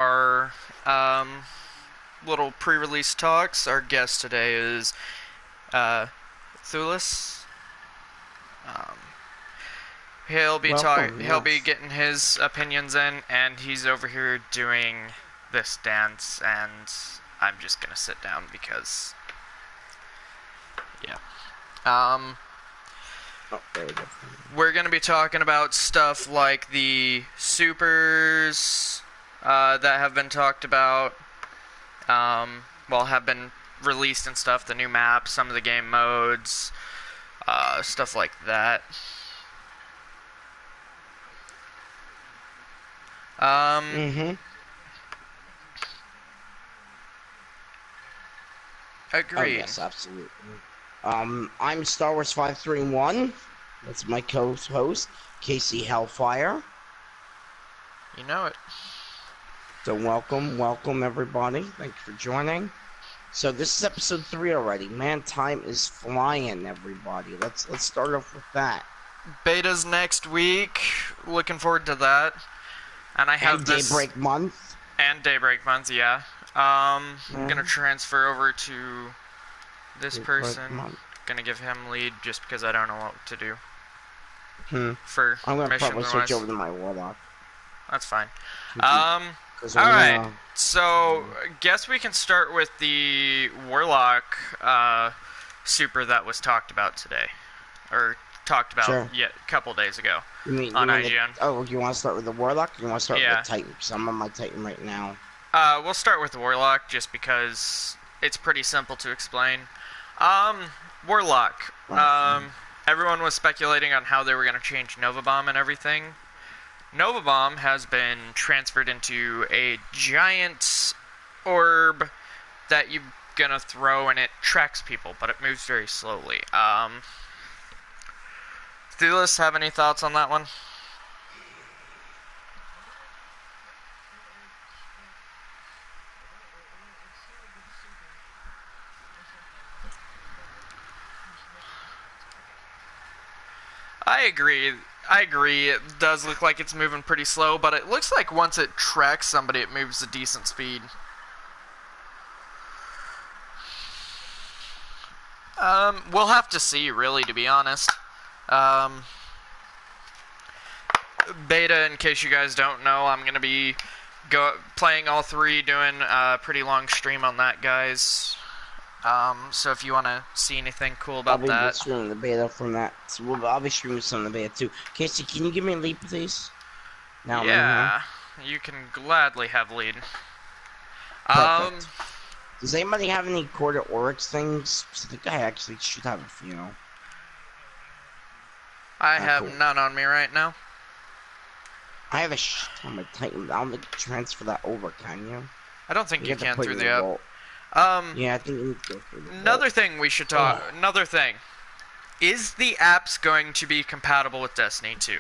our little pre-release talks. Our guest today is uh, Thulis. Um, Welcome, He'll be yes. getting his opinions in, and he's over here doing this dance, and I'm just gonna sit down because yeah. Um, Oh, there we go. we're gonna be talking about stuff like the supers that have been talked about. Have been released and stuff, the new maps, some of the game modes, stuff like that. Um, Mm-hmm. Oh, Agreed. yes, absolutely. I'm Star Wars 531. That's my co-host, Casey Hellfire. You know it. So welcome everybody. Thanks for joining. So this is episode 3 already. Man, time is flying, everybody. Let's start off with that. Beta's next week. Looking forward to that. And I have And this Daybreak Month. and Daybreak Month, yeah. I'm gonna transfer over to this Daybreak person. Month. Gonna give him lead just because I don't know what to do for I'm gonna mission probably switch wise. over to my Warlock. That's fine. Because Alright. So, guess we can start with the Warlock super that was talked about today. Or talked about Sure. a couple days ago You on mean IGN. you want to start with the Warlock or you want to start Yeah. with the Titan? Because I'm on my Titan right now. We'll start with the Warlock just because it's pretty simple to explain. Warlock. Everyone was speculating on how they were going to change Nova Bomb and everything. Nova Bomb has been transferred into a giant orb that you're going to throw and it tracks people, but it moves very slowly. Thulis, have any thoughts on that one? I agree. It does look like it's moving pretty slow, but it looks like once it tracks somebody, it moves a decent speed. We'll have to see, really, to be honest. Beta, in case you guys don't know, I'm gonna be playing all three, doing a pretty long stream on that, guys. So if you want to see anything cool about I'll be that, streaming the beta from that. So I'll be streaming some of the beta too. Casey, can you give me a lead, please? Now I'm in here. yeah, you can gladly have lead. Perfect. Does anybody have any Quarter Oryx things? 'Cause I think I actually should have a few. I have cool. none on me right now. I have a shit on my Titan. I don't think you can transfer that over, can you? I don't think you have to can put through in the app. vault. Yeah, I think you need to go through the Another vault. thing we should talk. Another thing. Is the apps going to be compatible with Destiny 2?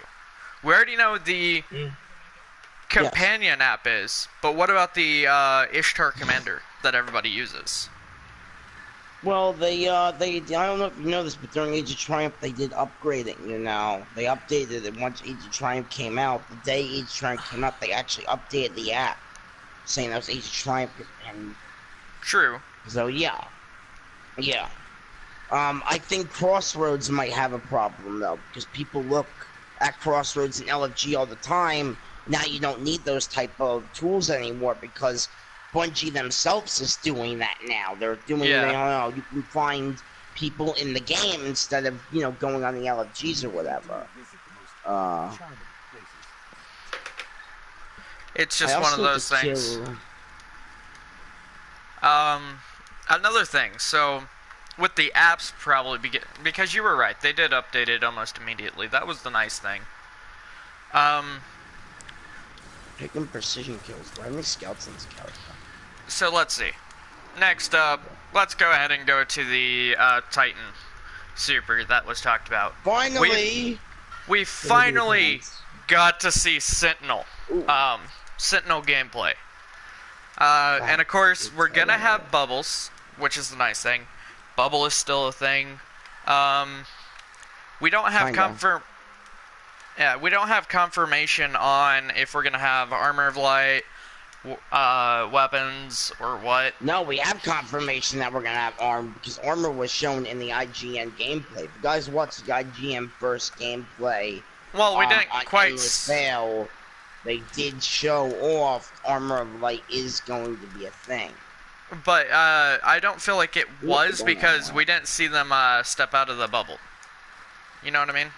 We already know the companion app is, but what about the Ishtar Commander that everybody uses? Well, I don't know if you know this, but during Age of Triumph, they did upgrading, They updated it once Age of Triumph came out. The day Age of Triumph came out, they actually updated the app, saying that was Age of Triumph. And True. so, yeah. I think Crossroads might have a problem, though, because people look at Crossroads and LFG all the time. Now you don't need those type of tools anymore because Bungie themselves is doing that now. They're doing, you can find people in the game instead of, going on the LFGs or whatever. It's just one of those things. Another thing, so with the apps probably because you were right, they did update it almost immediately. That was the nice thing. Picking precision kills. Why are many scouts in this character? So let's see. Next up, let's go ahead and go to the Titan Super that was talked about. Finally! We finally got to see Sentinel. Sentinel gameplay. And of course, we're gonna have bubbles, which is the nice thing. Bubble is still a thing. We don't have we don't have confirmation on if we're gonna have Armor of Light, weapons or what. No, we have confirmation that we're gonna have armor because armor was shown in the IGN gameplay. If you guys watched the IGN first gameplay, Well, we didn't on quite. Endless Veil, they did show off armor of light is going to be a thing. But I don't feel like it was because we didn't see them step out of the bubble. You know what I mean?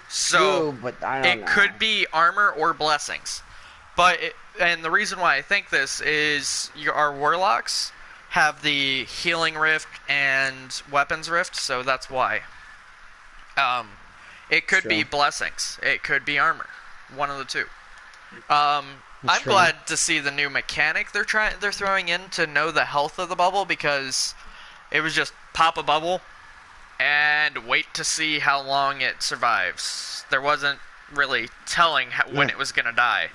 So True, but I don't know. it could be armor or blessings. But and the reason why I think this is our warlocks have the healing rift and weapons rift, so that's why. It could be blessings. It could be armor. One of the two. I'm glad to see the new mechanic they're throwing in to know the health of the bubble, because it was just pop a bubble and wait to see how long it survives. There wasn't really telling when it was gonna die.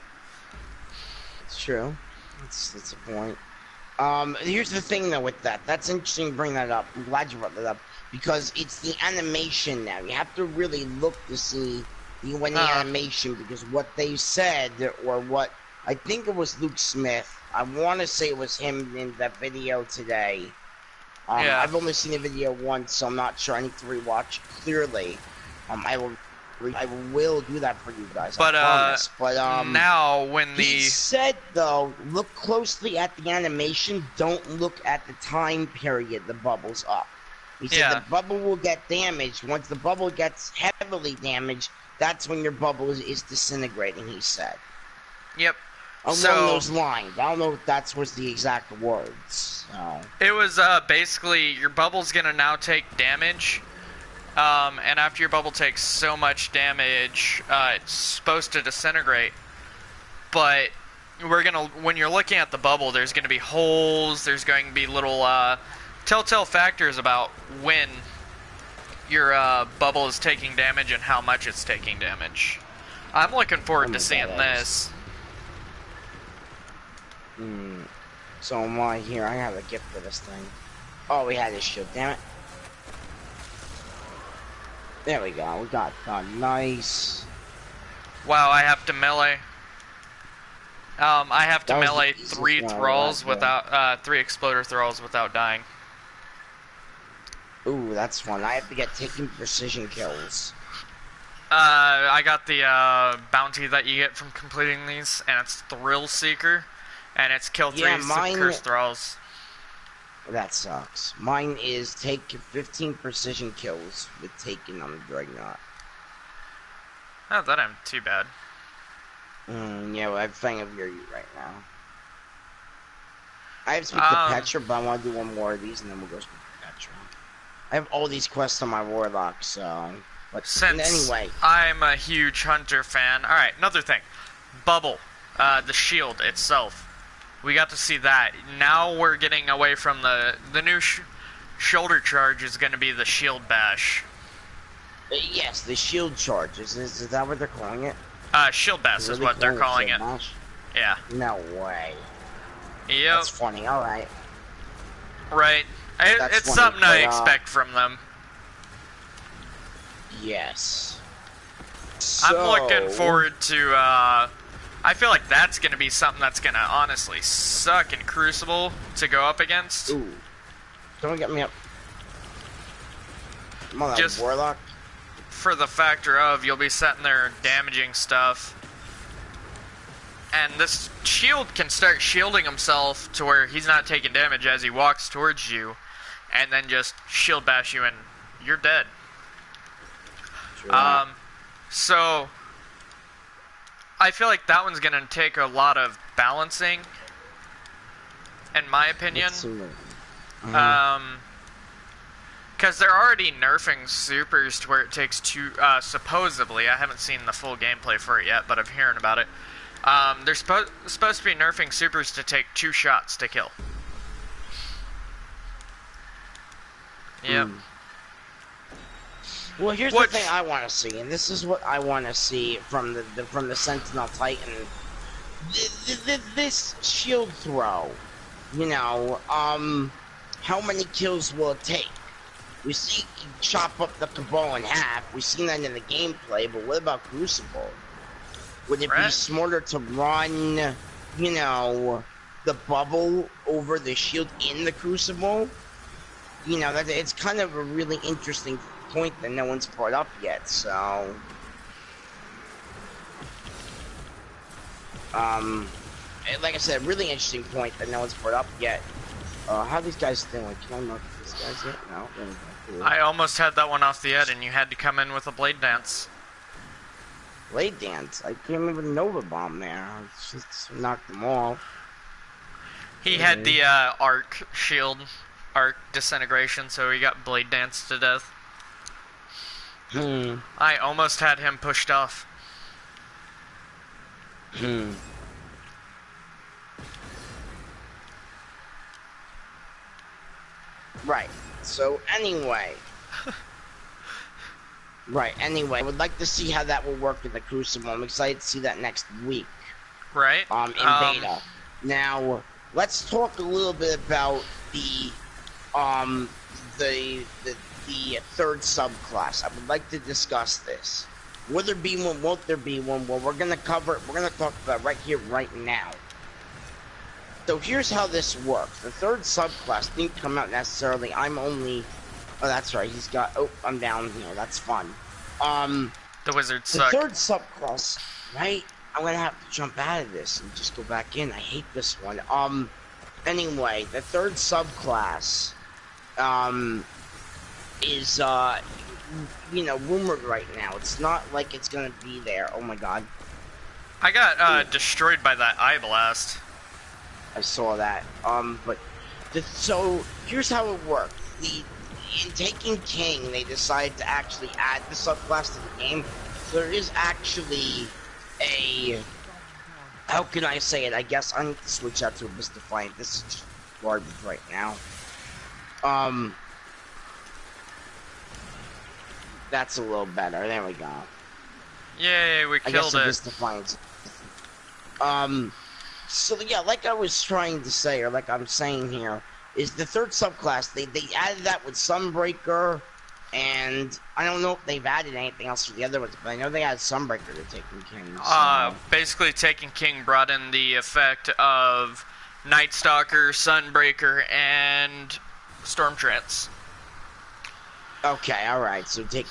It's true. That's a point. Here's the thing though with that. That's interesting to bring that up. I'm glad you brought that up because it's the animation now. You have to really look to see the animation, because what they said, or what I think it was Luke Smith. I want to say it was him in that video today. I've only seen the video once, so I'm not sure. I need to rewatch clearly. I will do that for you guys. But I promise. But now when he said though, look closely at the animation. Don't look at the time period the bubble's up. He said the bubble will get damaged. Once the bubble gets heavily damaged, that's when your bubble is disintegrating. He said. Yep. Along those lines. I don't know if that was the exact words. So. It was basically your bubble's gonna now take damage, and after your bubble takes so much damage, it's supposed to disintegrate. But when you're looking at the bubble, there's gonna be holes. There's going to be little telltale factors about when your bubble is taking damage and how much it's taking damage. I'm looking forward to seeing this. So am I here. I have a gift for this thing. Oh, we had this shield. Damn it. There we go. We got nice. Wow, I have to melee. I have to melee 3 thralls without 3 exploder thralls without dying. Ooh, that's fun. I have to get taking precision kills. I got the bounty that you get from completing these, and it's Thrill Seeker, and it's kill 3 cursed thralls. That sucks. Mine is take 15 precision kills with taking on the Dreadnought. Oh, that ain't too bad. Yeah, well, I have Fang of Your right now. I have to speak to Petra, but I want to do one more of these, and then we'll go speak to Petra. I have all these quests on my Warlock, so... But anyway. I'm a huge Hunter fan... Alright, another thing. Bubble. The shield itself. We got to see that. Now we're getting away from the new shoulder charge is going to be the shield bash. Yes, the shield charge. Is that what they're calling it? Shield bash is what they're calling it. Bash? Yeah. No way. Yep. That's funny. Alright. Right. It's something I expect from them. Yes. I'm looking forward to, I feel like that's going to be something that's going to honestly suck in Crucible to go up against. Ooh. Don't get me up. Come on, just Warlock. For the factor of you'll be sitting there damaging stuff. And this shield can start shielding himself to where he's not taking damage as he walks towards you. And then just shield bash you and you're dead. Sure. So... I feel like that one's gonna take a lot of balancing, in my opinion. Because they're already nerfing supers to where it takes 2, supposedly, I haven't seen the full gameplay for it yet, but I'm hearing about it. They're supposed to be nerfing supers to take 2 shots to kill. Yep. Well, here's the thing I want to see, and this is what I want to see from the Sentinel Titan. This shield throw, you know, how many kills will it take? We see you chop up the Cabal in half. We've seen that in the gameplay, but what about Crucible? Would it be smarter to run, you know, the bubble over the shield in the Crucible? You know, that it's kind of a really interesting point that no one's brought up yet, so... like I said, really interesting point that no one's brought up yet. How are these guys doing? Can I mark these guys yet? No? There we go. Cool. I almost had that one off the edge, and you had to come in with a blade dance. Blade dance? I can't even Nova Bomb there. It's just knocked them all. He had the arc shield, arc disintegration, so he got blade danced to death. I almost had him pushed off. Right. So anyway. I would like to see how that will work in the Crucible. I'm excited to see that next week. Right. In beta. Now, let's talk a little bit about the third subclass. I would like to discuss this. Will there be one? Won't there be one? Well, we're gonna talk about it right here, right now. So here's how this works. The third subclass didn't come out necessarily. Oh, that's right. He's got. Oh, I'm down here. That's fun. The wizards suck. The third subclass, right? I'm gonna have to jump out of this and just go back in. I hate this one. Anyway, the third subclass, is rumored right now. It's not like it's gonna be there. Oh my god. I got destroyed by that eye blast. I saw that. So here's how it worked. In taking King, they decided to actually add the subclass to the game. So there is actually a... How can I say it? I guess I need to switch out to Abyss Defiant. This is just garbage right now. That's a little better. There we go. Yay, we killed it. Abyss Defiant. So yeah, like I was trying to say, or like I'm saying here, is the third subclass, they added that with Sunbreaker, and I don't know if they've added anything else for the other ones, but I know they added Sunbreaker to Taken King. So. Basically Taken King brought in the effect of Night Stalker, Sunbreaker, and Storm Trance. Okay, alright, so do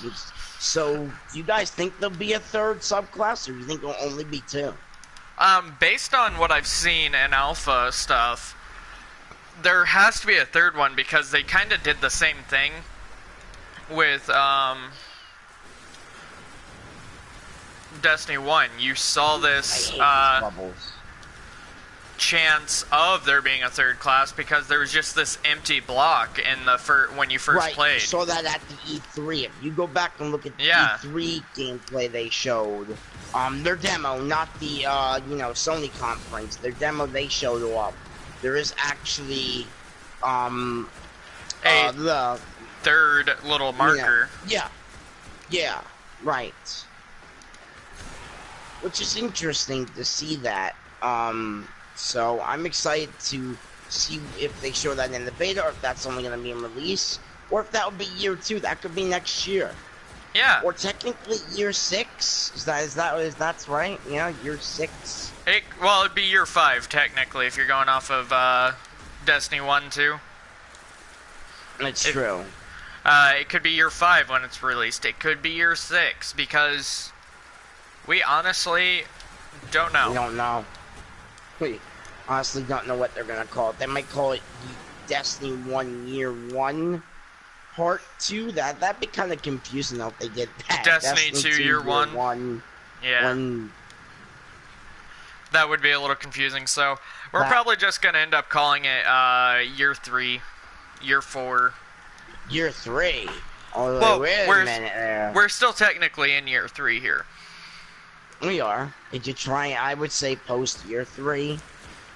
you guys think there'll be a third subclass, or do you think it'll only be two? Based on what I've seen in alpha stuff, there has to be a third one because they kind of did the same thing with, Destiny 1. You saw this, chance of there being a third class because there was just this empty block in the when you first played. Right, you saw that at the E3. If you go back and look at the E3 gameplay they showed, their demo, not the, Sony conference, their demo they showed off, there is actually, the third little marker. Yeah, right. Which is interesting to see that, so I'm excited to see if they show that in the beta, or if that's only going to be in release, or if that would be year 2. That could be next year. Yeah. Or technically year 6. Is that right? Yeah, year 6. It'd be year 5 technically if you're going off of Destiny 1 2. It's true. It could be year 5 when it's released. It could be year 6 because we honestly don't know. We don't know. We honestly don't know what they're gonna call it. They might call it Destiny 1 Year 1 Part 2. That'd be kind of confusing though if they did that. Destiny 2 Year 1. Yeah. That would be a little confusing. So we're probably just gonna end up calling it Year 3, Year 4. Year 3. Oh, wait a minute there. We're still technically in Year 3 here. We are. Age of Triumph, I would say post Year 3.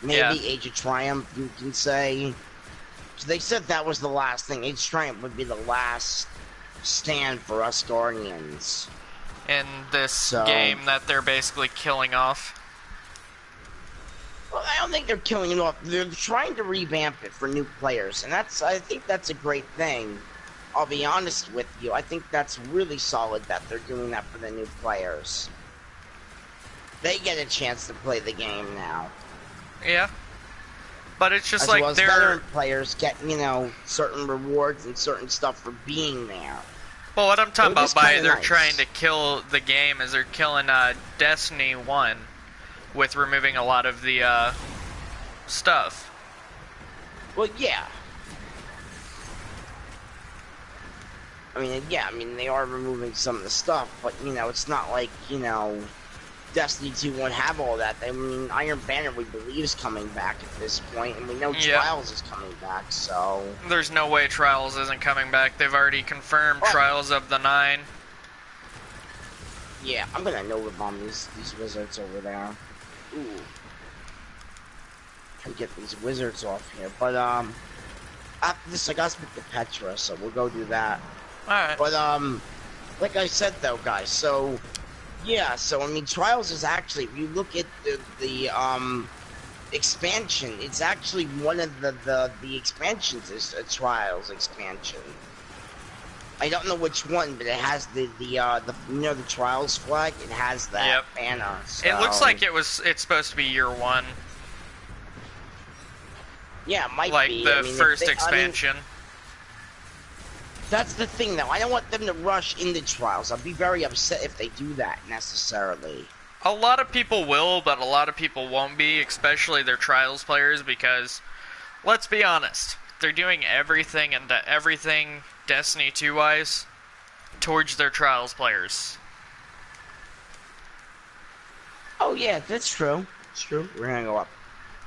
Maybe Age of Triumph, you can say. So they said that was the last thing. Age of Triumph would be the last stand for us Guardians. In this game that they're basically killing off. Well, I don't think they're killing it off. They're trying to revamp it for new players, and I think that's a great thing. I'll be honest with you. I think that's really solid that they're doing that for the new players. they get a chance to play the game now. Yeah. But it's just As well like as veteran players get, certain rewards and certain stuff for being there. Well, what I'm talking So it about is by kind of they're nice. trying to kill the game is they're killing Destiny 1 with removing a lot of the stuff. Well, yeah. They are removing some of the stuff, but, it's not like, Destiny 2 won't have all that. Iron Banner, we believe, is coming back at this point, and we know Trials is coming back, so... There's no way Trials isn't coming back. They've already confirmed Trials of the 9. Yeah, I'm gonna Nova Bomb these wizards over there. Ooh. Try to get these wizards off here, but, after this, I gotta speak to Petra, so we'll go do that. Alright. But, like I said, though, guys, so... Yeah, so, Trials is actually, if you look at the expansion, it's actually one of the expansions is a Trials expansion. I don't know which one, but it has the Trials flag, it has that banner, so... It looks like it's supposed to be year 1. Yeah, it might like be. the first expansion. That's the thing, though. I don't want them to rush into Trials. I'd be very upset if they do that, necessarily. A lot of people will, but a lot of people won't be, especially their Trials players, because, let's be honest, they're doing everything Destiny 2-wise towards their Trials players. Oh, yeah, that's true. It's true. We're gonna go up.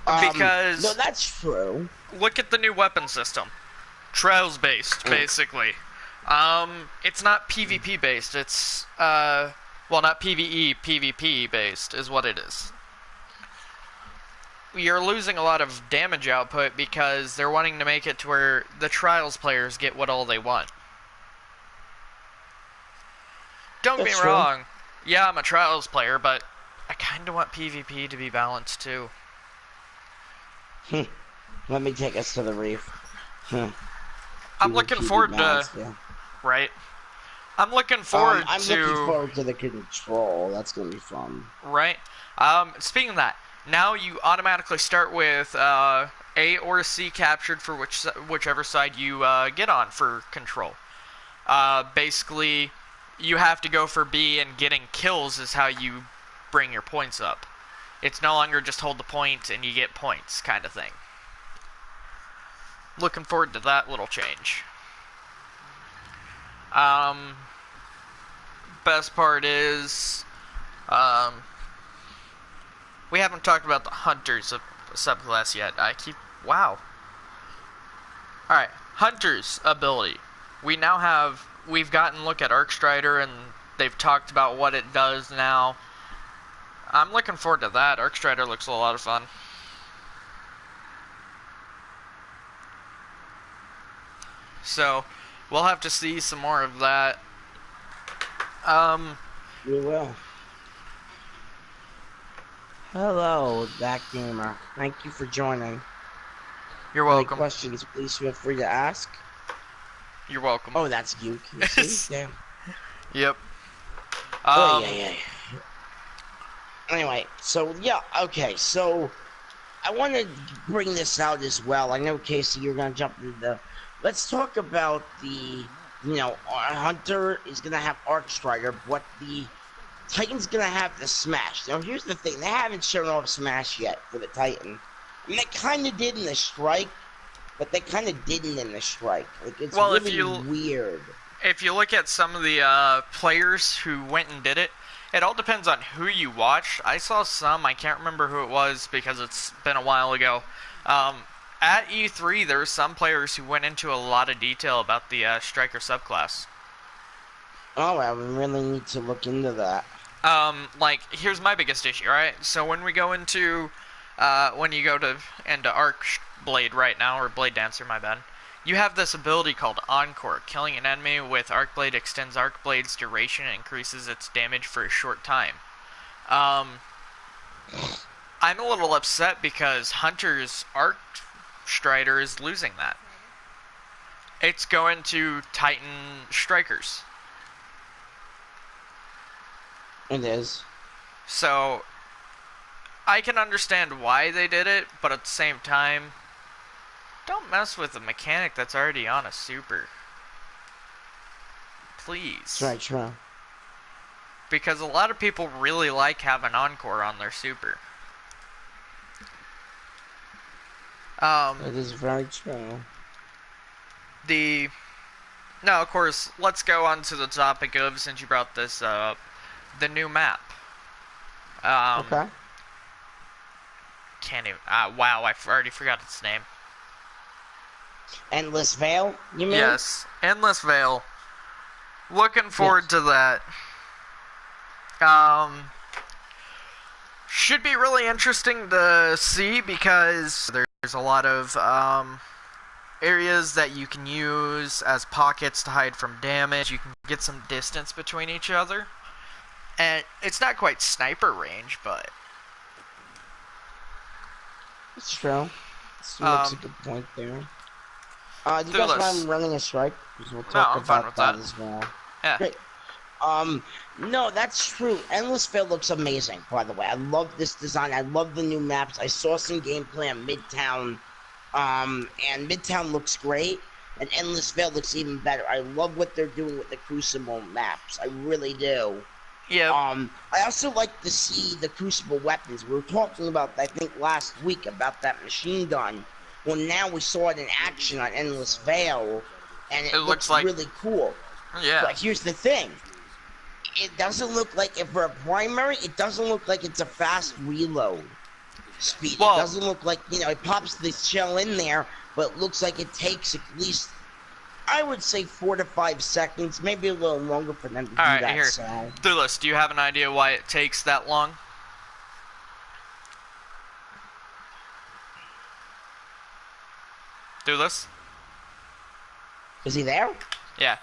Because... No, that's true. Look at the new weapon system. Trials-based, basically. It's not PvP-based, it's, well, not PvE, PvP-based is what it is. You're losing a lot of damage output because they're wanting to make it to where the Trials players get what all they want. Don't get me wrong, yeah, I'm a Trials player, but I kinda want PvP to be balanced, too. Let me take us to the reef. I'm looking forward to... Right. I'm looking forward I'm looking forward to the control. That's going to be fun. Right. Speaking of that, now you automatically start with A or C captured for whichever side you get on for control. Basically, you have to go for B, and getting kills is how you bring your points up. It's no longer just hold the point and you get points kind of thing. Looking forward to that little change. Best part is, we haven't talked about the Hunters subclass yet. Wow. Alright, Hunter's ability. We've gotten a look at Arcstrider, and they've talked about what it does now. I'm looking forward to that. Arcstrider looks a lot of fun. So, we'll have to see some more of that. We will. Hello, Back Gamer. Thank you for joining. You're welcome. Any questions, please feel free to ask. You're welcome. Oh, that's you. Can you see? Damn. Yep. Yeah. Anyway, so, yeah, okay, so... I want to bring this out as well. I know, Casey, you're going to jump into the... Let's talk about the, Hunter is going to have Arcstrider, but the Titan's going to have the Smash. Now, here's the thing. They haven't shown off Smash yet for the Titan. They kind of did in the Strike, but they kind of didn't in the Strike. Like, it's really weird. If you look at some of the players who went and did it, it all depends on who you watched. I saw some, I can't remember who it was because it's been a while ago. At E3, there were some players who went into a lot of detail about the Striker subclass. Oh, I really need to look into that. Here's my biggest issue, right? So when we go into, when you go into Arc Blade right now, or Blade Dancer, my bad, you have this ability called Encore. Killing an enemy with Arc Blade extends Arc Blade's duration and increases its damage for a short time. I'm a little upset because Hunter's Arc Strider is losing that. It's going to Titan Strikers. It is. So, I can understand why they did it, but at the same time, don't mess with a mechanic that's already on a super. Please. Try, try. Because a lot of people really like having Encore on their super. That is very true. No, of course, let's go on to the topic of, since you brought this up, the new map. Okay. Can't even, wow, I already forgot its name. Endless Veil, you mean? Yes, Endless Veil. Looking forward to that. Should be really interesting to see because there's a lot of areas that you can use as pockets to hide from damage. You can get some distance between each other. And it's not quite sniper range, but... It's true. That's a good point there. Do you guys mind running a strike? Because we'll talk about that as well. Yeah. Great. No, that's true. Endless Veil looks amazing, by the way. I love this design. I love the new maps. I saw some gameplay on Midtown, and Midtown looks great, and Endless Veil looks even better. I love what they're doing with the Crucible maps. I really do. Yeah. I also like to see the Crucible weapons. We were talking about, I think, last week about that machine gun. Well, now we saw it in action on Endless Veil, and it looks like really cool. Yeah. But here's the thing. It doesn't look like, if for a primary, it doesn't look like it's a fast reload speed. Well, it doesn't look like, it pops the shell in there, but it looks like it takes at least, I would say 4 to 5 seconds, maybe a little longer for them to do that. Alright, here. Thulis, do you have an idea why it takes that long? Thulis? Is he there? Yeah.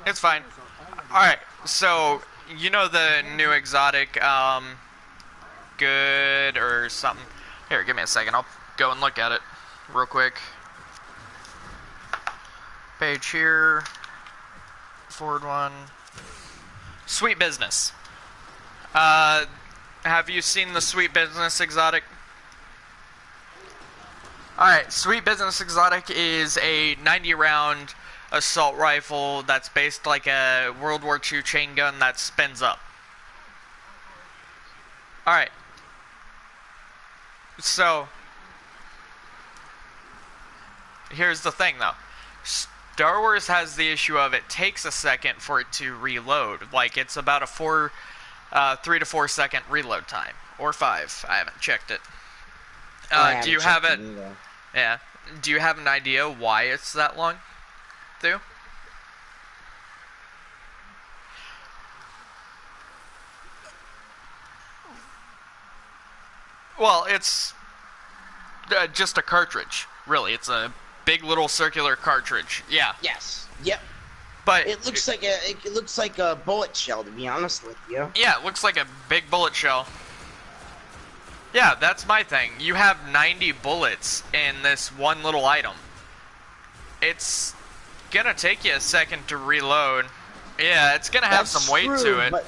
It's fine. Alright, so, you know the new exotic, good or something? Here, give me a second. I'll go and look at it real quick. Page here. Forward one. Sweet Business. Have you seen the Sweet Business exotic? Alright, Sweet Business exotic is a 90-round assault rifle that's based like a World War II chain gun that spins up. Alright. So, here's the thing though. Star Wars has the issue of it takes a second for it to reload. Like, it's about a 3 to 4 second reload time. Or 5. I haven't checked it. Do you have it? Yeah. Do you have an idea why it's that long? Theo? Well, it's just a cartridge, really. It's a big little circular cartridge. Yeah. Yes. Yep. But it looks like a bullet shell, to be honest with you. Yeah, it looks like a big bullet shell. Yeah, that's my thing. You have 90 bullets in this one little item. It's gonna take you a second to reload. Yeah, it's gonna have some weight to it.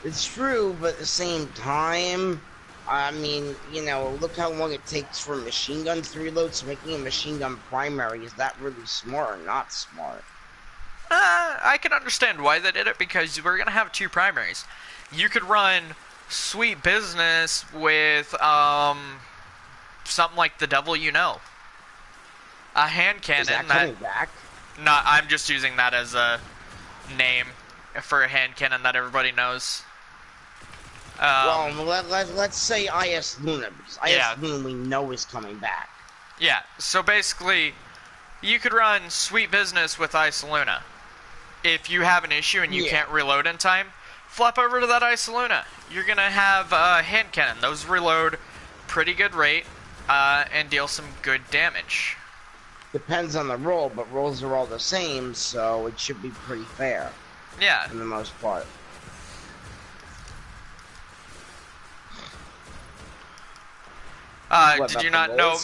It's true, but at the same time, I mean, look how long it takes for machine guns to reload, so making a machine gun primary, is that really smart or not smart? I can understand why they did it, because we're gonna have 2 primaries. You could run Sweet Business with, something like the Devil You Know. A hand cannon. Is that coming back? No, I'm just using that as a name for a hand cannon that everybody knows. Well, let's say IS Luna, because IS Luna we know is coming back. Yeah, so basically, you could run Sweet Business with IS Luna. If you have an issue and you can't reload in time, flop over to that IS Luna. You're going to have a hand cannon. Those reload pretty good rate and deal some good damage. Depends on the roll, but rolls are all the same, so it should be pretty fair. Yeah. For the most part. Did you not know?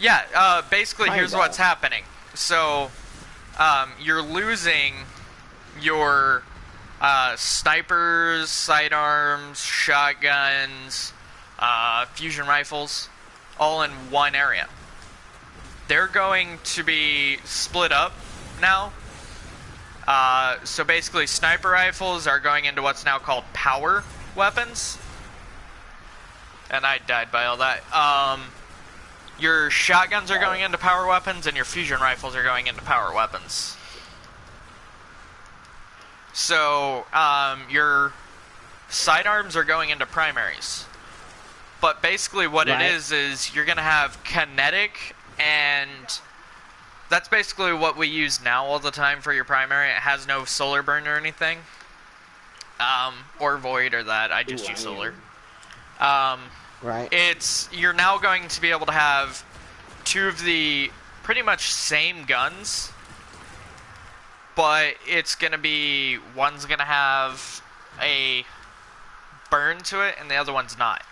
Yeah, basically here's what's happening. So, you're losing your snipers, sidearms, shotguns, fusion rifles, all in one area. They're going to be split up now. So basically, sniper rifles are going into what's now called power weapons. And I died by all that. Your shotguns are going into power weapons, and your fusion rifles are going into power weapons. So, your sidearms are going into primaries. But basically what it is you're going to have kinetic, and that's basically what we use now all the time for your primary. It has no solar burn or anything. Or void or that. I just use solar. You're now going to be able to have two of the pretty much same guns, but it's going to be, one's going to have a burn to it and the other one's not.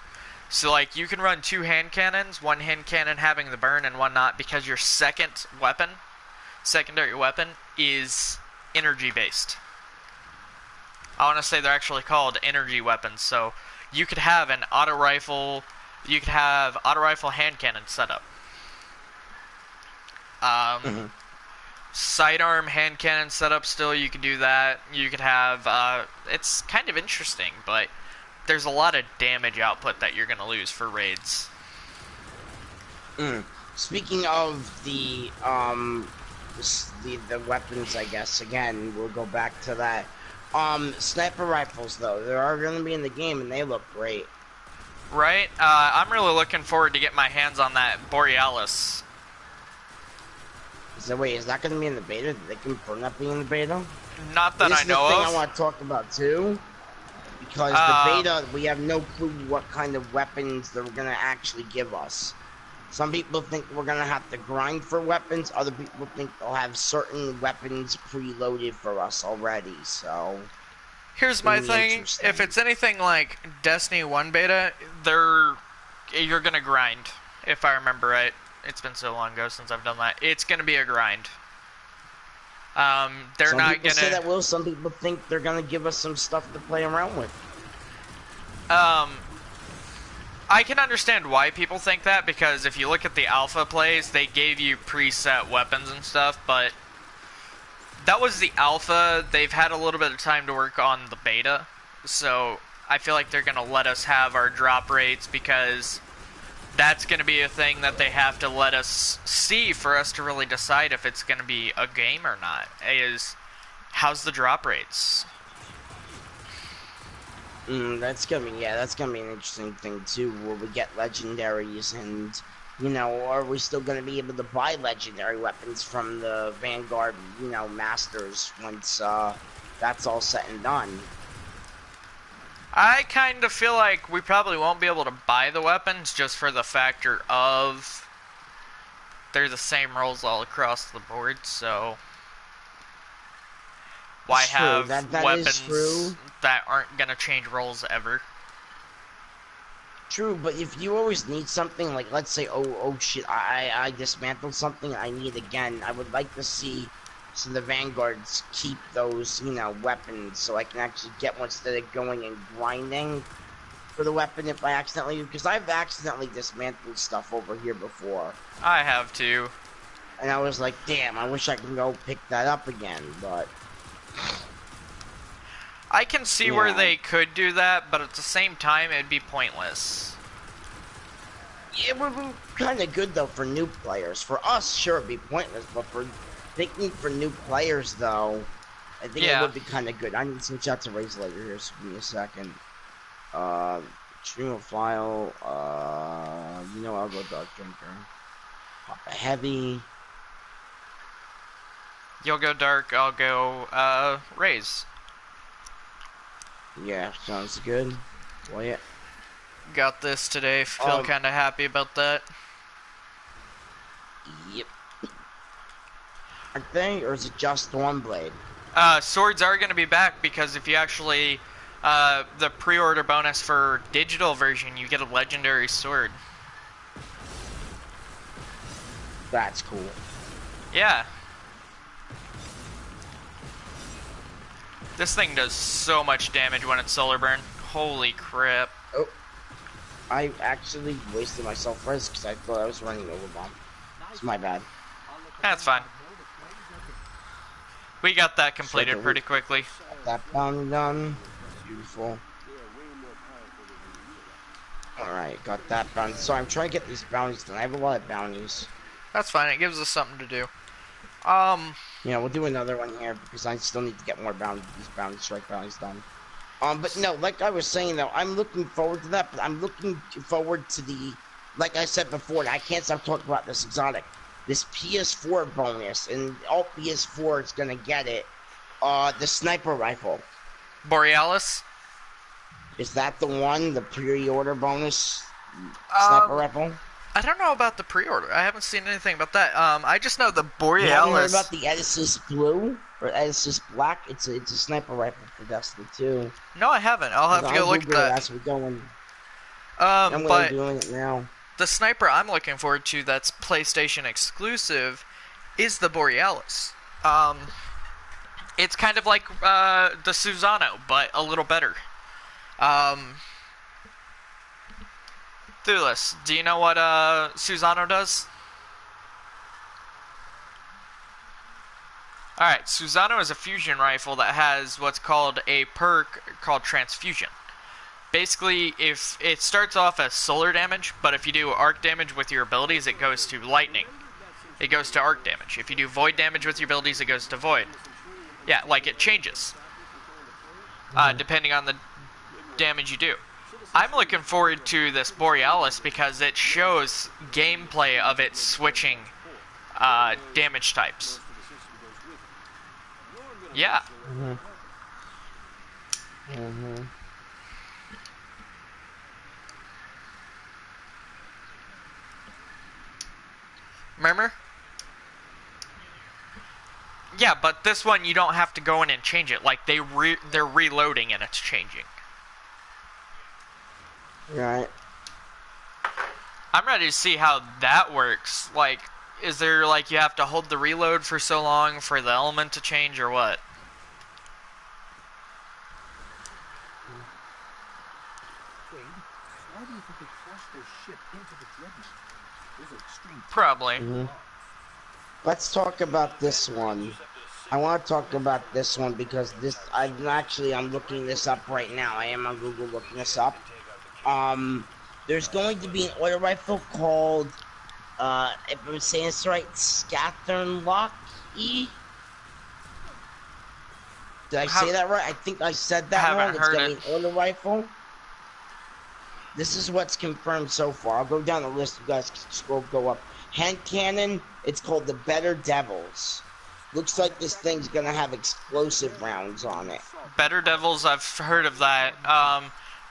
So like you can run two hand cannons, one hand cannon having the burn and one not, because your secondary weapon is energy based. I want to say they're actually called energy weapons. So you could have an auto rifle hand cannon setup. Sidearm hand cannon setup still, you could do that. You could have, it's kind of interesting, but there's a lot of damage output that you're going to lose for raids. Speaking of the weapons, I guess, again, we'll go back to that. Sniper rifles, though, they are going to be in the game, and they look great. Right? I'm really looking forward to get my hands on that Prerealse. Is that going to be in the beta? Did they confirm that being in the beta? Not that I know of. This is the thing I want to talk about, too. Because the beta, we have no clue what kind of weapons they're going to actually give us. Some people think we're going to have to grind for weapons. Other people think they'll have certain weapons preloaded for us already, so... Here's my thing. If it's anything like Destiny 1 beta, you're going to grind, if I remember right. It's been so long ago since I've done that. It's going to be a grind. Some people say that will. Some people think they're going to give us some stuff to play around with. I can understand why people think that, because if you look at the alpha plays, they gave you preset weapons and stuff, but that was the alpha. They've had a little bit of time to work on the beta, so I feel like they're going to let us have our drop rates, because that's going to be a thing that they have to let us see for us to really decide if it's going to be a game or not, is how's the drop rates. That's gonna be an interesting thing too. Will we get legendaries, and are we still gonna be able to buy legendary weapons from the Vanguard, masters once that's all said and done? I kind of feel like we probably won't be able to buy the weapons, just for the factor of they're the same rolls all across the board, so why have weapons that aren't going to change rolls ever? True, but if you always need something, like let's say, oh shit, I dismantled something, I need again, I would like to see so the Vanguards keep those, weapons, so I can actually get one instead of going and grinding for the weapon if I accidentally, because I've accidentally dismantled stuff over here before. I have too. And I was like, damn, I wish I could go pick that up again, but... I can see where they could do that, but at the same time, it'd be pointless. It would be kind of good, though, for new players. For us, sure, it'd be pointless, but for new players, though, I think it would be kind of good. I need to switch out to Razor later here, so give me a second. Stream a file, I'll go Dark Drinker. Pop a Heavy. You'll go Dark, I'll go, Raze. Yeah, sounds good. Well, yeah. Got this today, feel kind of happy about that. Yep. Are they, or is it just one blade? Swords are going to be back, because if you actually, the pre-order bonus for digital version, you get a legendary sword. That's cool. Yeah. This thing does so much damage when it's solar burn. Holy crap. Oh, I actually wasted myself first because I thought I was running over bomb. It's my bad. That's fine. We got that completed pretty quickly. Got that bounty done. Beautiful. Alright, got that bounty. So I'm trying to get these bounties done. I have a lot of bounties. That's fine. It gives us something to do. Yeah, we'll do another one here because I still need to get more these bounty strike bounties done. But no, like I was saying though, I'm looking forward to that, but I'm looking forward to the, like I said before, I can't stop talking about this exotic. This PS4 bonus, and all PS4 is gonna get it. The sniper rifle. Borealis? Is that the one? The pre-order bonus sniper rifle? I don't know about the pre-order. I haven't seen anything about that. I just know the Borealis. You haven't heard about the Edisys Blue or Edisys Black? It's a sniper rifle for Destiny 2. No, I haven't. I'll have to go look at that. As we're going. I'm doing it now. The sniper I'm looking forward to that's PlayStation exclusive is the Borealis. It's kind of like the Susano, but a little better. Thulis, do you know what Susano does? Alright, Susano is a fusion rifle that has what's called a perk called Transfusion. Basically, if it starts off as solar damage, but if you do arc damage with your abilities, it goes to lightning. It goes to arc damage. If you do void damage with your abilities, it goes to void. Yeah, like it changes. Depending on the damage you do. I'm looking forward to this Borealis because it shows gameplay of it switching damage types. Yeah. Remember? Yeah, but this one you don't have to go in and change it. Like they're reloading and it's changing. Right. I'm ready to see how that works. Like, is there like you have to hold the reload for so long for the element to change or what? Why do you think they crashed their ship into the dreadnought? There's extreme. Probably. Let's talk about this one. I want to talk about this one because this I'm looking this up right now. I am on Google looking this up. There's going to be an auto rifle called if I'm saying this right, Scatterlock E. Did I say that right? I think I said that wrong. It's going to be an auto rifle. This is what's confirmed so far. I'll go down the list. You guys can go up. Hand cannon. It's called the Better Devils. Looks like this thing's gonna have explosive rounds on it. Better Devils, I've heard of that.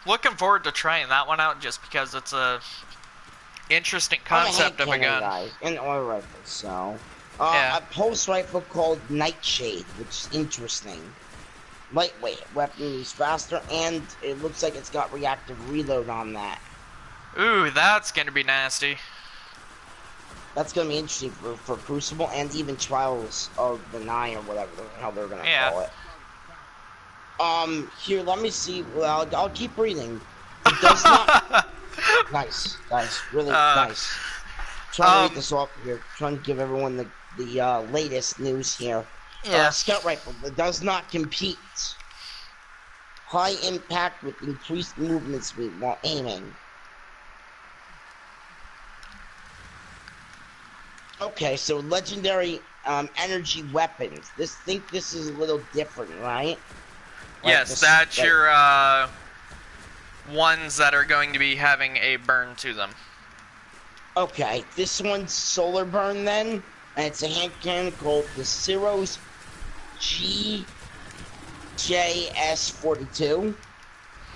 Looking forward to trying that one out just because it's a interesting concept of a gun. Guy, an auto rifle, so yeah. A pulse rifle called Nightshade, which is interesting. Lightweight, weapon moves faster, and it looks like it's got reactive reload on that. Ooh, that's gonna be nasty. That's gonna be interesting for Crucible and even Trials of the Nine or whatever the hell they're gonna call it. Here, let me see. Well, I'll keep reading. It does not. Nice, really nice. Trying to read this off here. Trying to give everyone the latest news here. Yeah. Scout rifle that does not compete. High impact with increased movement speed while aiming. Okay, so legendary energy weapons. Think this is a little different, right? Yes, that's your ones that are going to be having a burn to them. Okay, this one's solar burn then, and it's a hand cannon called the Ciro's GJS42.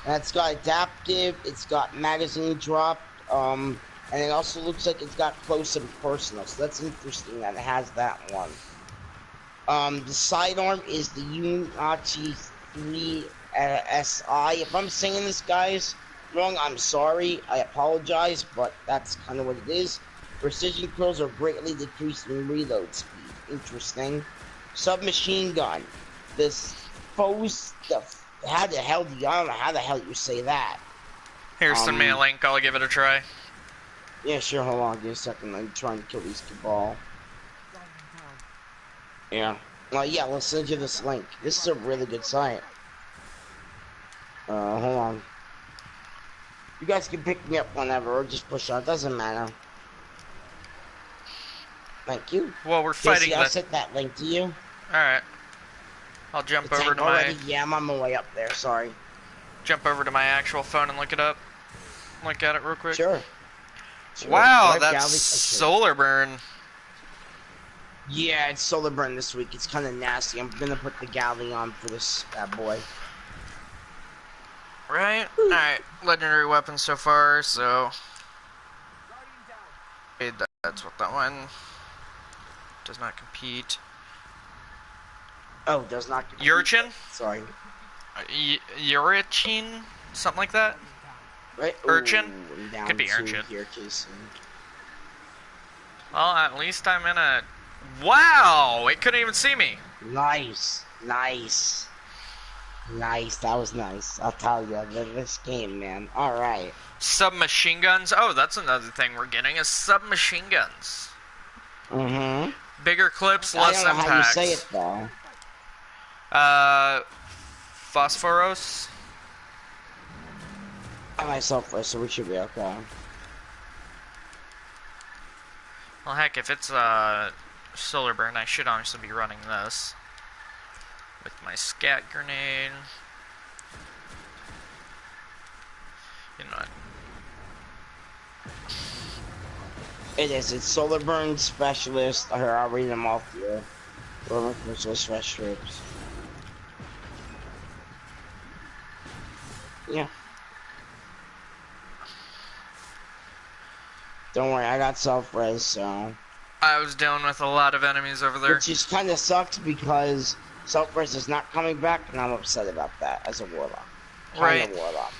And it's got adaptive, it's got magazine drop, and it also looks like it's got close and personal, so that's interesting that it has that one. The sidearm is the Uniachi 3 SI. If I'm saying this, guys, wrong, I'm sorry. I apologize, but that's kind of what it is. Precision kills are greatly decreased in reload speed. Interesting. Submachine gun. This foes. How the hell do you? I don't know how the hell you say that. Here, send me a link. I'll give it a try. Yeah, sure. Hold on, give me a second. I'm trying to kill these cabal. Yeah. Well, yeah. Let's send you this link. This is a really good site. Hold on. You guys can pick me up whenever, or just push on. It doesn't matter. Thank you. Well, we're fighting. I'll send that link to you. All right. I'll jump over to already? my. Yeah, I'm on my way up there. Sorry. Jump over to my actual phone and look it up. Look at it real quick. Sure. Wow, that's solar burn. Yeah, it's solar burn this week. It's kind of nasty. I'm gonna put the galley on for this bad boy. Right? Alright, legendary weapons so far, so... Okay, that's what that one... Does not compete. Oh, does not compete. Urchin? Sorry. Urchin? Something like that? Right? Urchin? Ooh, could be Urchin. Here, Jason. Well, at least I'm in a... Wow! It couldn't even see me! Nice. Nice. Nice, that was nice. I'll tell you, this game, man. Alright. Submachine guns? Oh, that's another thing we're getting, is submachine guns. Mm-hmm. Bigger clips, less impacts. I don't know how you say it, though. Phosphoros? I myself first, so we should be okay. Well, heck, if it's solar burn, I should honestly be running this. With my scat grenade. You know what? It is. It's solar burn specialist. Here, I'll read them off here. Solar specialist fresh troops. Yeah. Don't worry, I got self-res, so... I was dealing with a lot of enemies over there. Which just kind of sucks because self-res is not coming back, and I'm upset about that as a warlock. Right. Warlock.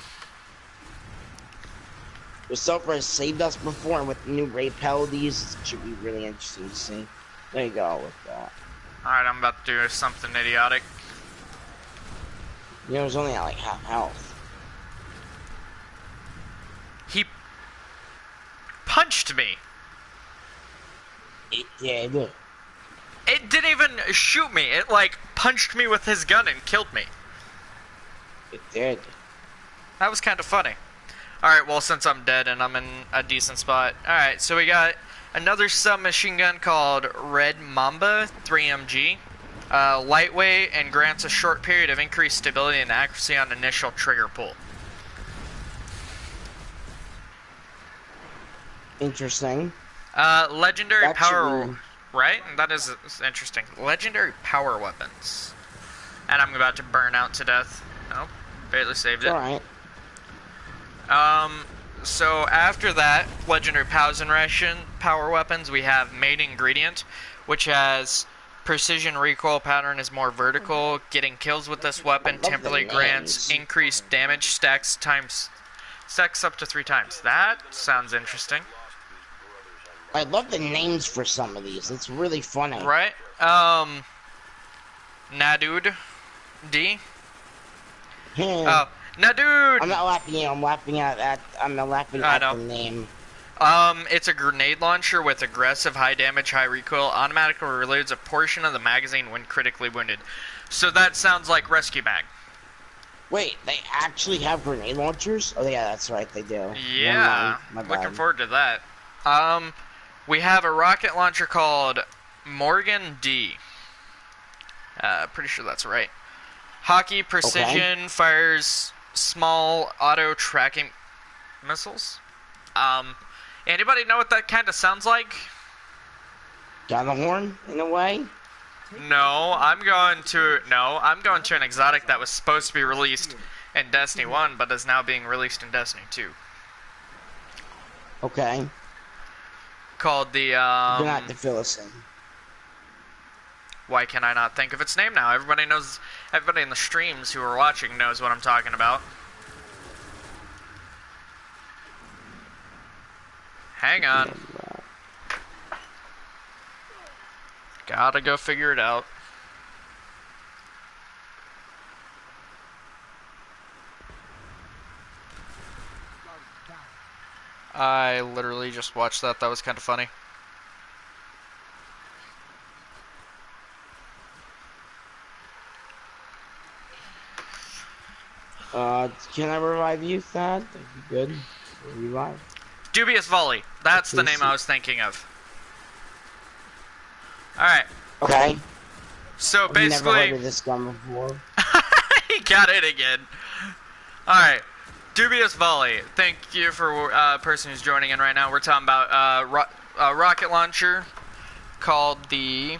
The self-res saved us before, and with the new ray penalties, it should be really interesting to see. There you go with that. Alright, I'm about to do something idiotic. You know, it was only at like half health. He punched me. It did. It didn't even shoot me. It, like, punched me with his gun and killed me. It did. That was kind of funny. Alright, well, since I'm dead and I'm in a decent spot. Alright, so we got another submachine gun called Red Mamba 3MG. Lightweight and grants a short period of increased stability and accuracy on initial trigger pull. Interesting. Legendary power... Right? That is interesting. Legendary power weapons. And I'm about to burn out to death. Oh, barely saved it. Alright. So after that, legendary power weapons, we have main ingredient, which has precision recoil pattern is more vertical. Getting kills with this weapon temporarily grants increased damage, stacks up to 3 times. That sounds interesting. I love the names for some of these. It's really funny. Right? Nadud D. Oh, Nadud! I'm not laughing at you. I'm laughing at the name. It's a grenade launcher with aggressive, high damage, high recoil. Automatically reloads a portion of the magazine when critically wounded. So that sounds like Rescue Mag. Wait, they actually have grenade launchers? Oh yeah, that's right, they do. Yeah, my bad. looking forward to that. We have a rocket launcher called Morgan D. Pretty sure that's right. Hockey Precision fires small auto tracking missiles. Anybody know what that kind of sounds like? Gallahorn, in a way? No, I'm going to an exotic that was supposed to be released in Destiny 1, but is now being released in Destiny 2. Okay. Called the, You're not to fill us in. Why can I not think of its name now? Everybody in the streams who are watching knows what I'm talking about. Hang on. Gotta go figure it out. I literally just watched that. That was kind of funny. Can I revive you, Thad? That'd be good. Revive. Dubious Volley. That's the name I was thinking of. Alright. Okay. So I've basically... never heard of this gun before. He got it again. Alright. Dubious Volley. Thank you for person who's joining in right now. We're talking about a rocket launcher called the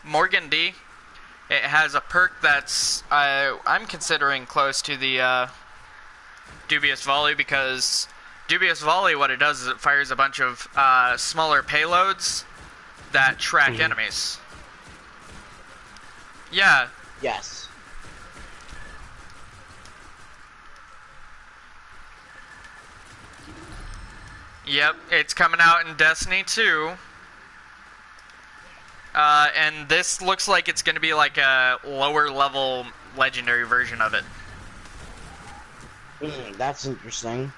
Morgan D. It has a perk that's I'm considering close to the Dubious Volley, because Dubious Volley, what it does is it fires a bunch of smaller payloads that track enemies. Yeah. Yes. Yep, it's coming out in Destiny 2. And this looks like it's going to be like a lower level legendary version of it. That's interesting.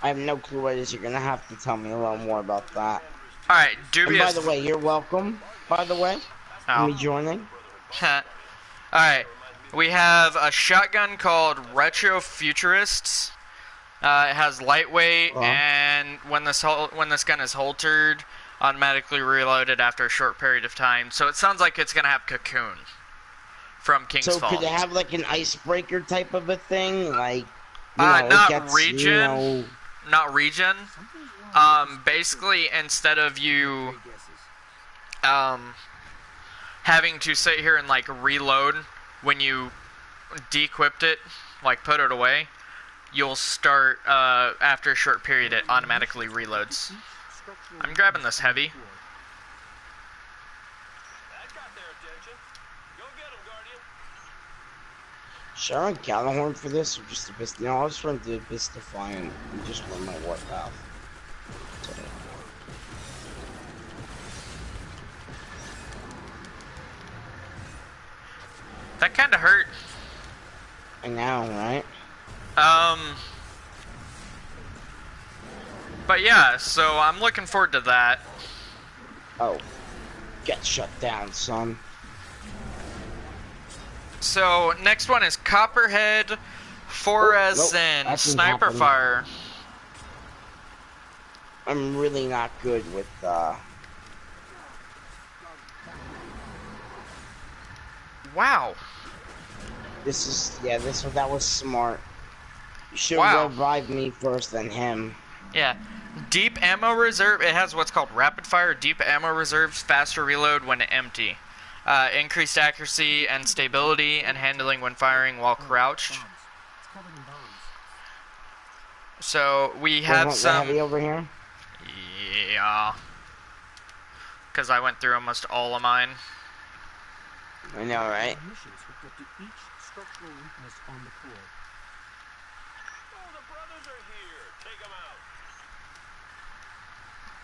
I have no clue what it is. You're gonna have to tell me a little more about that. Alright, Dubious... And by the way, you're welcome, by the way. Oh. Me joining. Alright, we have a shotgun called Retro Futurists. It has lightweight, and when this gun is holtered, automatically reloaded after a short period of time. So it sounds like it's gonna have Cocoon from King's So Fall. could it have like an icebreaker type of a thing, like? Not region. Not region. Basically, instead of you having to sit here and like reload when you de-equipped it, like put it away, you'll start after a short period. It automatically reloads. I'm grabbing this heavy. Should I run Gallahorn for this, or just Abyss? No, I'll just run the Abyss Defiant and just run my Warpath. That kind of hurt. I know, right? But yeah, so I'm looking forward to that. Oh, get shut down, son. So next one is Copperhead, Forezen, Sniper happen. Fire. I'm really not good with Wow. That was smart. You should Wow. revive me first, then him. Yeah. Deep ammo reserve. It has what's called rapid fire. Deep ammo reserves, faster reload when empty. Increased accuracy and stability and handling when firing while crouched. So we have some. Heavy over here. Yeah. Because I went through almost all of mine. I know, right?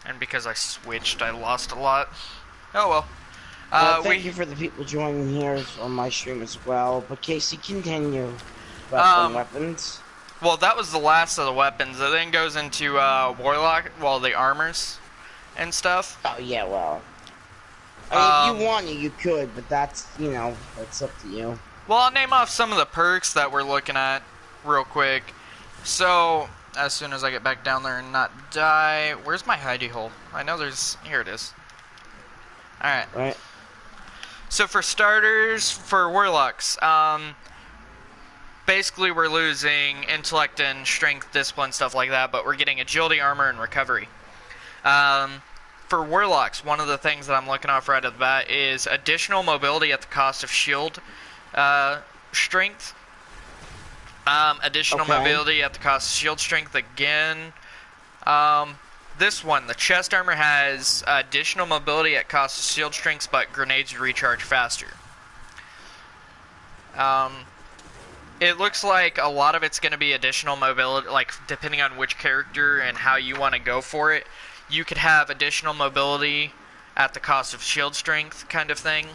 And because I switched, I lost a lot. Oh well. Thank you for the people joining here on my stream as well. But Casey, continue. Weapons. Well, that was the last of the weapons. It then goes into Warlock, well, the armors and stuff. Oh yeah, well. I mean, if you wanted, you could, but that's, that's up to you. Well, I'll name off some of the perks that we're looking at real quick. So, as soon as I get back down there and not die... Where's my hidey hole? I know there's... Here it is. Alright. Right. So for starters, for Warlocks, basically we're losing intellect and strength, discipline, stuff like that, but we're getting agility, armor, and recovery. For Warlocks, one of the things that I'm looking off right at the bat is additional mobility at the cost of shield strength. Additional mobility at the cost of shield strength again. This one, the chest armor, has additional mobility at cost of shield strength, but grenades recharge faster. It looks like a lot of it's going to be additional mobility, like depending on which character and how you want to go for it. You could have additional mobility at the cost of shield strength kind of thing.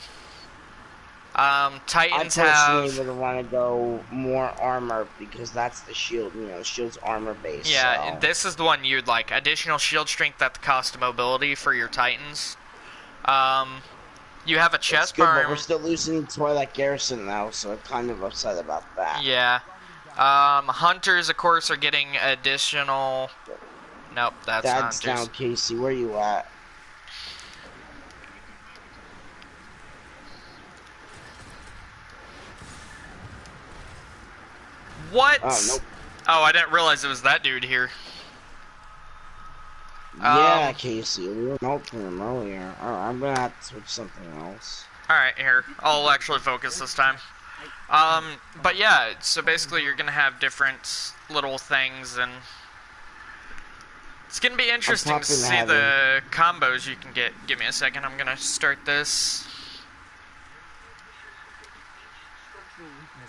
I Titans personally have... would want to go more armor because that's the shield. You know, shield's armor base. Yeah, So. this is the one you'd like. Additional shield strength at the cost of mobility for your Titans. You have a It's chest good, but we're arm. still losing Twilight Garrison now, so I'm kind of upset about that. Yeah. Hunters, of course, are getting additional... Nope, that's Dad's Hunters. down, Casey. Where you at? What? Oh, nope. Oh, I didn't realize it was that dude here. Yeah, Casey. We were melting him earlier. Alright, I'm gonna have to switch something else. Alright, here. I'll actually focus this time. But yeah, so basically you're gonna have different little things, and it's gonna be interesting to see the combos you can get. Give me a second, I'm gonna start this.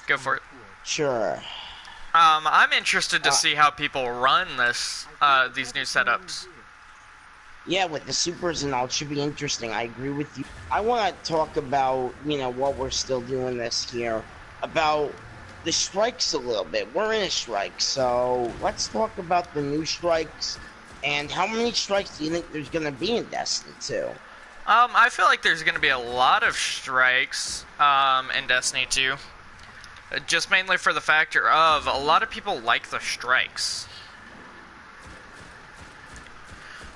Go for it. Sure. I'm interested to see how people run these new setups. Yeah, with the supers and all, it should be interesting. I agree with you. I want to talk about, you know, what we're still doing this year, about the strikes a little bit. We're in a strike, so let's talk about the new strikes, and how many strikes do you think there's going to be in Destiny 2? I feel like there's going to be a lot of strikes in Destiny 2. Just mainly for the factor of a lot of people like the strikes.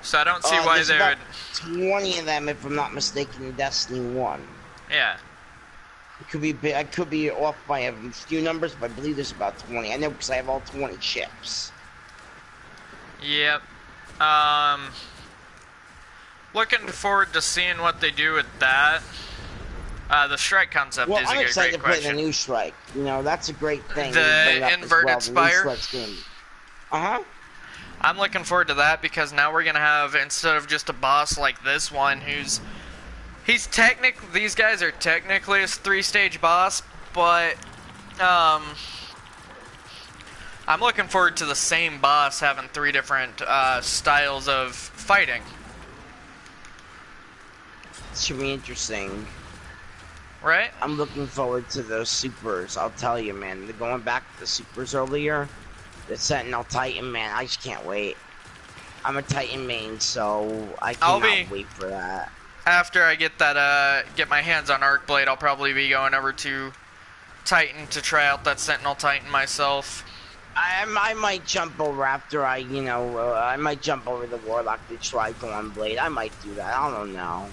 So I don't see why they would... 20 of them, if I'm not mistaken, in Destiny 1. Yeah. It could be, I could be off by a few numbers, but I believe there's about 20. I know because I have all 20 ships. Yep. Looking forward to seeing what they do with that. The strike concept is a I'm great excited to question. play the new strike. You know, that's a great thing. The inverted spire? Uh-huh. I'm looking forward to that because now we're going to have, instead of just a boss like this one who's... These guys are technically a 3-stage boss, but... I'm looking forward to the same boss having 3 different styles of fighting. It should be interesting. Right? I'm looking forward to those supers. I'll tell you, man. Going back to the supers earlier, the Sentinel Titan, man, I just can't wait. I'm a Titan main, so I cannot wait for that. After I get that, get my hands on Arcblade, I'll probably be going over to Titan to try out that Sentinel Titan myself. I might jump over after I might jump over the Warlock to try Dawnblade. I might do that. I don't know.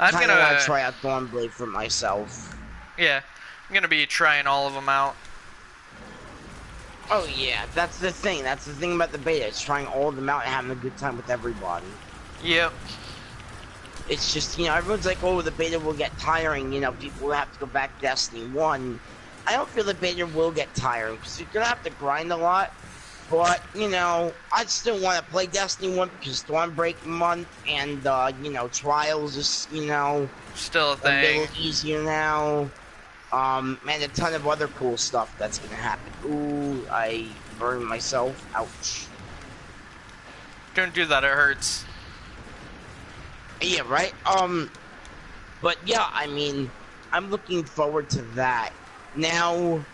I kind of want to try out Dawnblade for myself. Yeah, I'm gonna be trying all of them out. Oh yeah, that's the thing. That's the thing about the beta. It's trying all of them out and having a good time with everybody. Yep. It's just, you know, everyone's like, oh, the beta will get tiring. You know, people will have to go back to Destiny 1. I don't feel the beta will get tiring because you're gonna have to grind a lot. But, you know, I still want to play Destiny 1 because Stormbreak month and, you know, Trials is, you know... Still a thing. A little easier now. And a ton of other cool stuff that's gonna happen. Ooh, I burned myself. Ouch. Don't do that, it hurts. Yeah, right? But yeah, I mean, I'm looking forward to that. Now...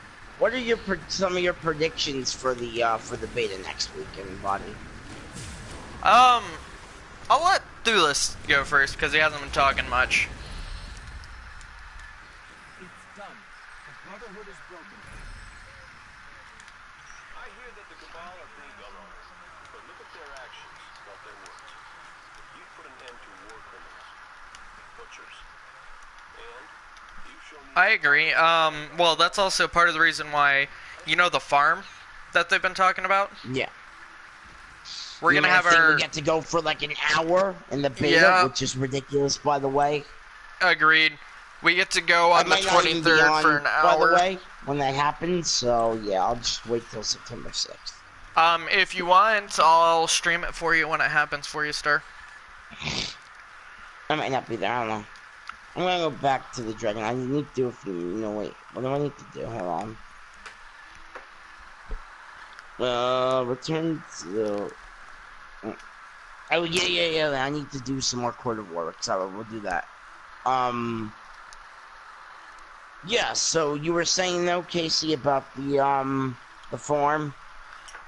what are some of your predictions for the beta next week, everybody? I'll let Thulis go first because he hasn't been talking much. It's done. The Brotherhood is broken. I hear that the Cabal are pretty dull on us, but look at their actions, not their words. You put an end to war criminals, butchers, and you've shown me... I agree. Well, that's also part of the reason why, you know, the farm that they've been talking about? Yeah. We're gonna have we get to go for like an hour in the beta, which is ridiculous, by the way. Agreed. We get to go on the 23rd for an hour. By the way, when that happens, so yeah, I'll just wait till September 6th. If you want, I'll stream it for you when it happens for you, Star. I might not be there, I don't know. I'm gonna go back to the dragon. I need to do a few. No, wait. What do I need to do? Hold on. Return to. Oh yeah. I need to do some more Court of Warwick. So we'll do that. Yeah, so you were saying though, Casey, about the farm?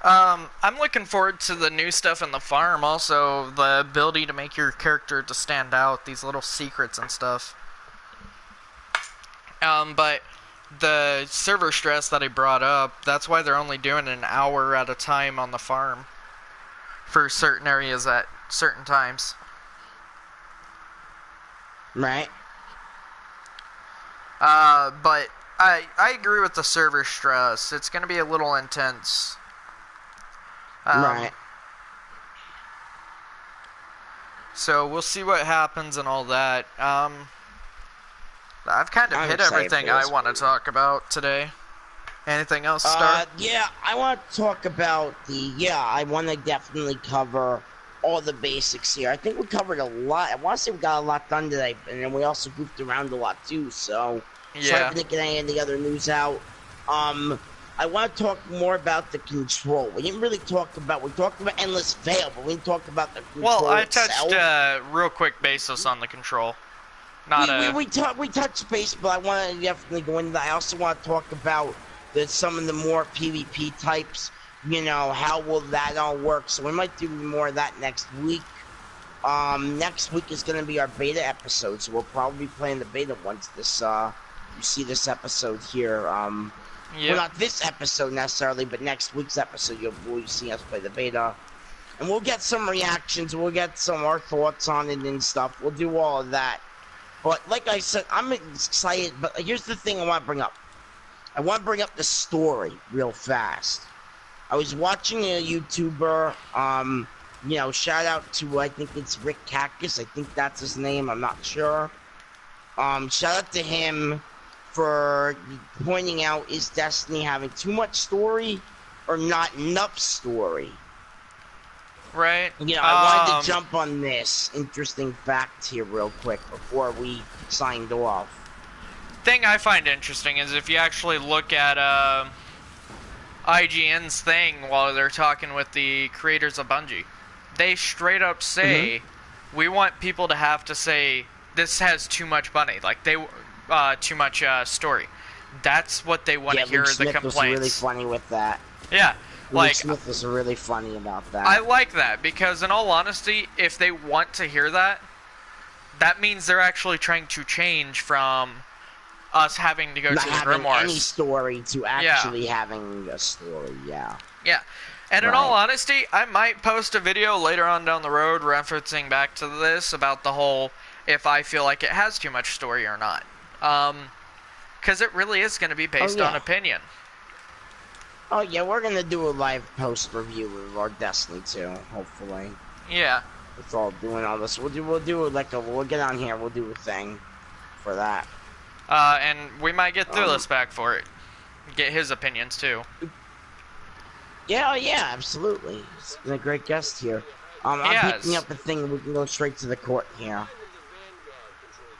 I'm looking forward to the new stuff in the farm. Also, the ability to make your character to stand out, these little secrets and stuff. But the server stress that I brought up, that's why they're only doing an hour at a time on the farm for certain areas at certain times. Right. But I agree with the server stress. It's going to be a little intense. Right. So we'll see what happens and all that. I've kind of I'm hit excited everything for I this. want to talk about today. Anything else, Star? Yeah, I want to talk about I want to definitely cover all the basics here. I think we covered a lot. I want to say we got a lot done today, and then we also goofed around a lot too, so sorry Yeah. for not getting any of the other news out. I want to talk more about the control. We didn't really talk about, we talked about Endless Veil, but we didn't talk about the control Well, I itself. touched real quick basis on the control. We touched base, but I want to definitely go into that. I also want to talk about some of the more PvP types. You know, how will that all work? So we might do more of that next week. Next week is going to be our beta episode, so we'll probably be playing the beta once this you see this episode here. Yep. Well, not this episode necessarily, but next week's episode you'll see us play the beta. And we'll get some reactions, we'll get some our thoughts on it and stuff. We'll do all of that. But like I said, I'm excited, but here's the thing I want to bring up. I want to bring up the story real fast. I was watching a YouTuber, shout out to, I think it's Rick Cactus, I think that's his name, I'm not sure. Shout out to him for pointing out, is Destiny having too much story or not enough story? Right. Yeah, I wanted to jump on this interesting fact here real quick before we signed off. Thing I find interesting is if you actually look at IGN's thing while they're talking with the creators of Bungie, they straight up say, we want people to have to say, this has too much money, like too much story. That's what they want to hear, Luke the Smith complaints. was really funny with that. Yeah. Luke Smith was really funny about that. I like that, because in all honesty, if they want to hear that, that means they're actually trying to change from us having to go not to the having grimoires. any story to actually having a story, yeah. And in all honesty, I might post a video later on down the road referencing back to this about the whole, if I feel like it has too much story or not. Because it really is going to be based on opinion. Oh yeah, we're gonna do a live post review of our Destiny 2, hopefully. Yeah. With all doing all this, we'll get on here, we'll do a thing for that. And we might get Thulis back for it. Get his opinions too. Yeah, absolutely. He's been a great guest here. I'm picking up the thing, we can go straight to the court here.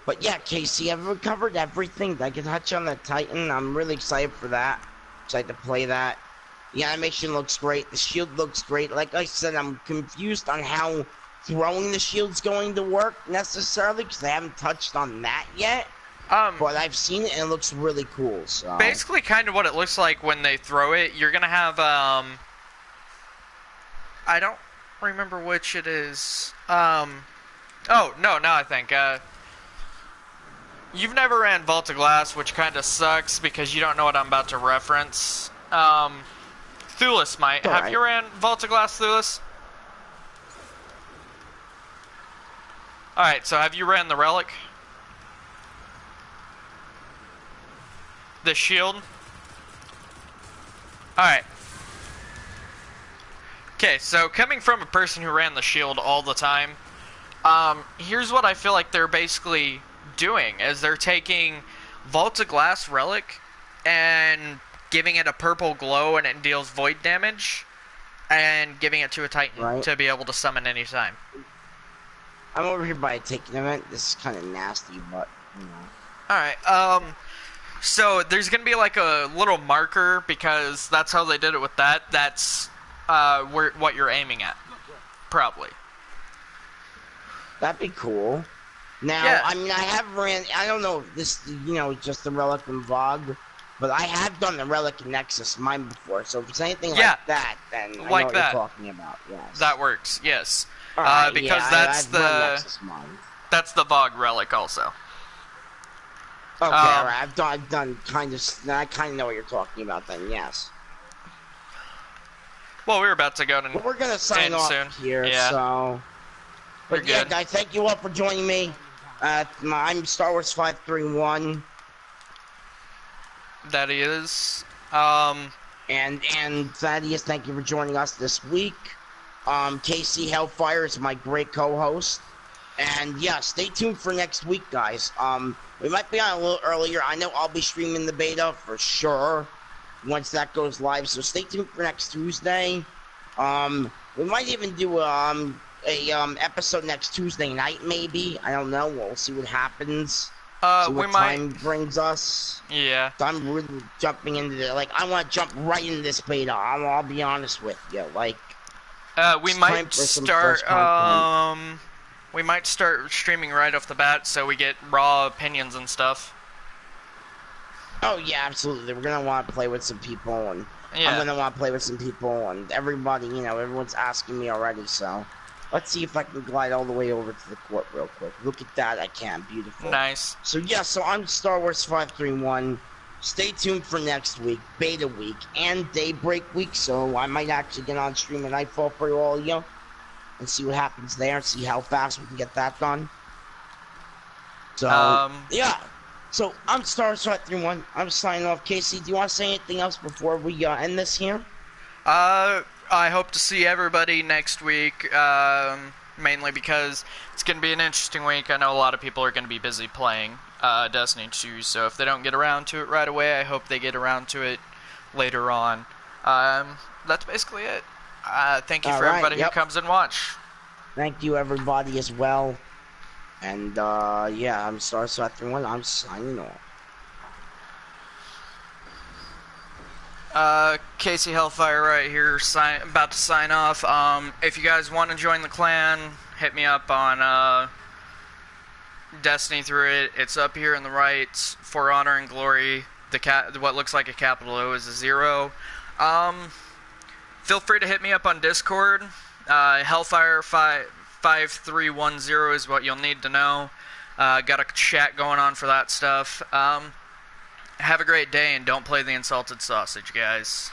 But yeah, Casey, I've covered everything. I can touch on the Titan. I'm really excited for that. Excited to play that. The animation looks great. The shield looks great. Like I said, I'm confused on how throwing the shield's going to work necessarily, because I haven't touched on that yet. But I've seen it and it looks really cool. So basically, kind of what it looks like when they throw it. You're gonna have I don't remember which it is. Oh no, now I think. You've never ran Vault of Glass, which kind of sucks because you don't know what I'm about to reference. Thulis might. Have you ran Vault of Glass, Thulis? Alright, so have you ran the Relic? The Shield? Alright. Okay, so coming from a person who ran the Shield all the time, here's what I feel like they're basically doing, is they're taking Vault of Glass Relic and giving it a purple glow and it deals void damage, and giving it to a Titan to be able to summon anytime. I'm over here by a Taken event. This is kind of nasty, but, you know. Alright, so there's gonna be like a little marker, because that's how they did it with that. That's what you're aiming at, probably. That'd be cool. Now, Yeah. I mean, I have ran. I don't know if this, just the Relic and Vogue, but I have done the Relic and Nexus mine before. So if it's anything Yeah. like that, then I know Like what that. you're talking about. Yes. That works, yes. All right, Because yeah, that's I've run the Nexus mine. that's the Vogue relic also. Okay, all right. I've done kind of. I kind of know what you're talking about. Then yes. Well, we're about to go to But we're gonna sign end off soon. here. Yeah. So. But You're yeah, good. guys, thank you all for joining me. I'm Star Wars 531. That is. And Thaddeus, thank you for joining us this week. Casey Hellfire is my great co-host. And yeah, stay tuned for next week, guys. We might be on a little earlier. I know I'll be streaming the beta for sure once that goes live. So stay tuned for next Tuesday. We might even do a episode next Tuesday night, maybe. I don't know. We'll see what happens. See what time brings us. Yeah. So I'm really jumping into the, I want to jump right into this beta. I'll be honest with you. We it's time might for some start. fresh content. We might start streaming right off the bat, so we get raw opinions and stuff. Oh yeah, absolutely. We're gonna want to play with some people, and Yeah. I'm gonna want to play with some people, and everybody. Everyone's asking me already. So let's see if I can glide all the way over to the court real quick. Look at that, I can. Beautiful. Nice. So yeah, so I'm Star Wars 531. Stay tuned for next week, beta week, and daybreak week. So I might actually get on stream at Nightfall for all of you and see what happens there, and see how fast we can get that done. So yeah. So I'm Star Wars 531. I'm signing off. Casey, do you want to say anything else before we end this here? I hope to see everybody next week, mainly because it's going to be an interesting week. I know a lot of people are going to be busy playing Destiny 2, so if they don't get around to it right away, I hope they get around to it later on. That's basically it. Thank you for everybody who comes and watch. Thank you, everybody, as well. And, yeah, I'm Star Wars 531. I'm signing off. Casey Hellfire right here, about to sign off. If you guys want to join the clan, hit me up on Destiny through it. It's up here in the right. For Honor and Glory, what looks like a capital O is a 0. Feel free to hit me up on Discord. Hellfire 5310 is what you'll need to know. Got a chat going on for that stuff. Have a great day, and don't play the insulted sausage, guys.